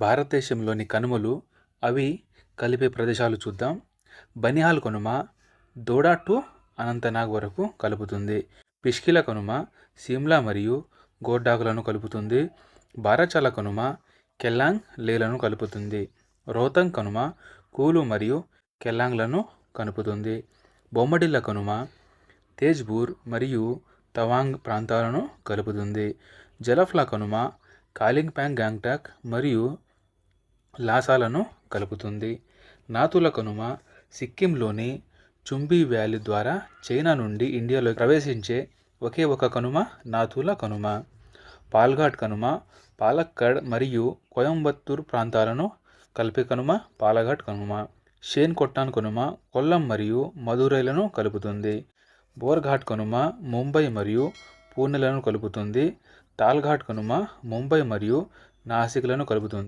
భారతదేశంలోని కనుమలు అవి కలిపే ప్రదేశాలు చూద్దాం. బనిహాల్ కనుమ దోడా టు అనంతనాగ్ వరకు కలుపుతుంది. పిష్కిల కనుమ సిమ్లా మరియు గోర్డాక్లను కలుపుతుంది. బారాచాల కనుమ కెలాంగ్ లేలను కలుపుతుంది. రోహతంగ్ కనుమ కూలు మరియు కెలాంగ్లను కలుపుతుంది. బొమ్మడిల్ల కనుమ తేజ్పూర్ మరియు తవాంగ్ ప్రాంతాలను కలుపుతుంది. జలఫ్లా కనుమ కాలింగ్పాంగ్, గ్యాంగ్టాక్ మరియు లాసాలను కలుపుతుంది. నాతుల కనుమ సిక్కింలోని చుంబి వ్యాలీ ద్వారా చైనా నుండి ఇండియాలోకి ప్రవేశించే ఒకే ఒక కనుమ నాతుల కనుమ. పాల్ఘాట్ కనుమ పాలక్కడ్ మరియు కోయంబత్తూర్ ప్రాంతాలను కలిపే కనుమ పాలఘాట్ కనుమ. షేన్ కొట్టాన్ కనుమ కొల్లం మరియు మదురైలను కలుపుతుంది. బోర్ఘాట్ కనుమ ముంబై మరియు పూణెలను కలుపుతుంది. తాల్ఘాట్ కనుమ ముంబై మరియు నాసిక్లను కలుపుతుంది.